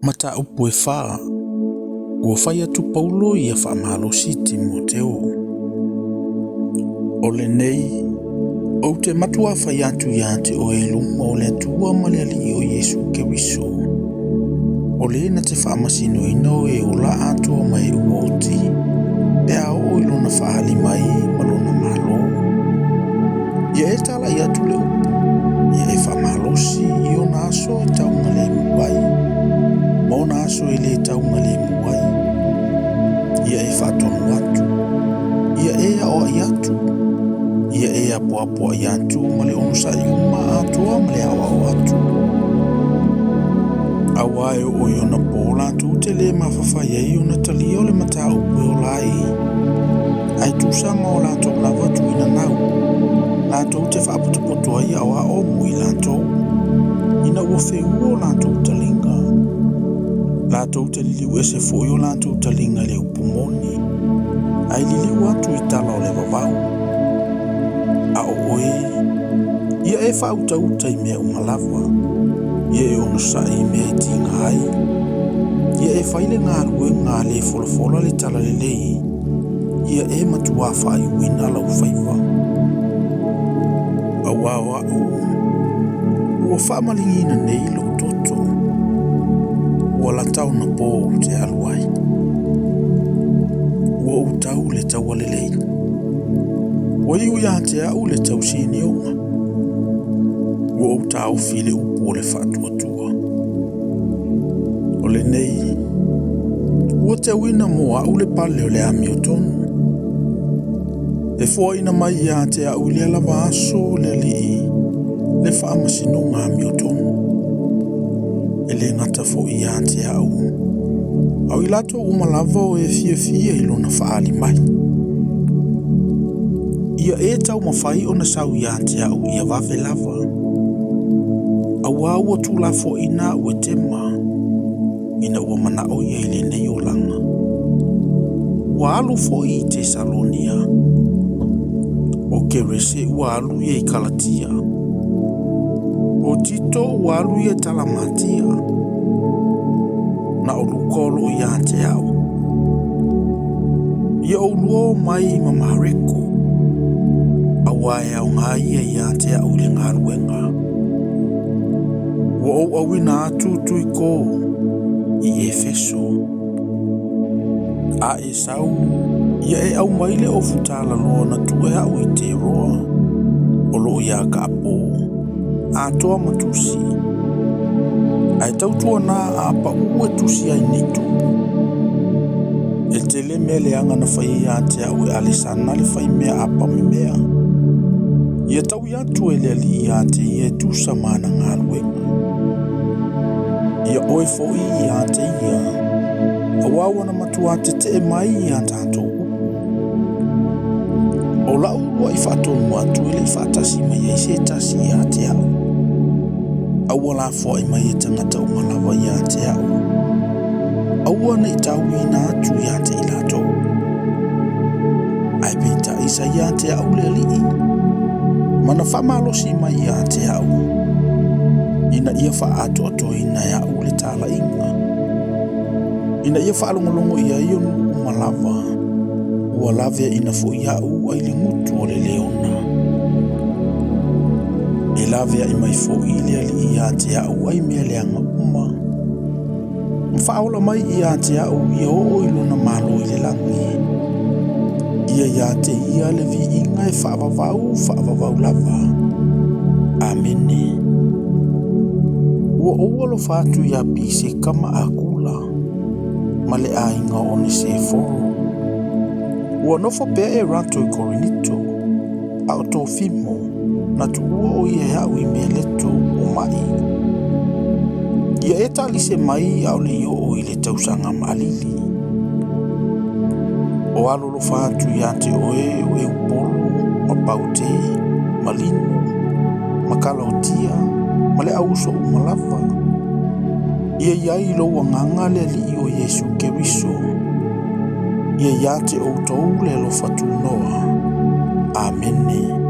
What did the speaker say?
Mata upu e wha, ua whai atu Paulo ia wha mahalosi Timoteo. O le nei, o te matua whai atu ia te o e lunga o le atua ma le ali o Yesu Keriso. O le na te wha masino ino e o la atua mai uoti, e a o ilona whaali mai malona malo. Ia e tala i atu le upu, ia e wha mahalosi i o naso e taunga le muwai. Mona aso e le taunga le muwai. Ia e whatonu atu. Ia e a o i atu. Ia e a poapoa i atu ma le onusa i uma atua ma le awa o atu. Awa e o iona pola atu te le mawhawhai e iona tali o le mata upe o lai. Ai tusa ma o lato lava tu ina nau. Lato te whaaputupotua i awa o mui lato. Ina ua wheu o lato talinga. Lato te liliu e se foi o lato talinga le upumoni. Ai liliu atu i tala o le vavau. A o oe, ia e whauta uta i mea umalawa. Ia e ono sa i mea i tinga hai. Ia e whaile ngā rue ngā le folofolo le tala le lei. Ia e matua wha i wina lau whaiva. Awawa o. Ua whamalingina nei lo toto. Ua la tau na pō te aluai. Ua utau le tau alelei. Ua iu ia te au le tau sini onga. Ua utau file upo o le whatuatua. O le nei, ua te wina mo au le pale o le ami o tonu. E fua ina mai ia te au le alava aso le li le whaamasino ngā ami o tonu. E le ngata fo ia te au. Au i lato umalava o e fia ilona whaali mai. Ia e tau mawhai o na sau ia te au ia wawe lava. Awa ua tūla fo ina ue tema. Ina ua mana o ia ile nei o langa. Ua alu fo i Tesalonia. O Kerese ua alu ia i Kalatia. O Tito ua alu ia Talamatia. Na o lukolo ia te au. Ia o luo mai mamareko. Awa e au ngā ia te au le ngā ruenga. Ua au awina atu tui ko i Efeso. A e sau, ia e au maile o futala loa na tu e au i te roa. O lo ia ka apo, a toa matusi. Ai tautua nā a apa ue tusi ai nei tupu. E te le mea le anga na whai ia te au e alisana le whai mea apa me mea. Ia tau ia tu e le ali ia te ia tusa mana ngā ruenga. Ia oe fo ia te ia. Awawa na matua te mai ia tātou. O lau lua i whatonu atu e le i whatasi mai e se tasi ia te au. Aua la fo i mai e tangata o malawa ia te au. Aua na i tau ina atu ia te ilato. Ai peita isa ia te au le alii. Mana whamalosi mai ia te au. Ina ia wha ato ato ina ia au le tala inga. Ina ia wha alongolongo ia ionu umalawa. Ua lavea ina fo ia au ai le ngutu o le leona. E lavea i mai fo i le ali ia te au ai mea leanga uma. Mwhaola mai ia te au ia o ilona malo i le langi. Ia ia te ia le vi inga e whaavavau lava. Amene. Ua oualo whātu ia pise kama a kula. Ma le a inga o ne se foro. Ua nofo pea e rato i Korinito. A o tō fimo. Na tuua o ia au i mea leto o mai. Ia e talise mai au le o i le tausanga malili. O alolo whātu ia te oe o e upolo, ma paute, ma lino, ma kalautia, ma le auso o malawa. Ia iai lo wanganga le li o Yesu Keriso. Ia ia te o tau le lo whatu noa. Amene.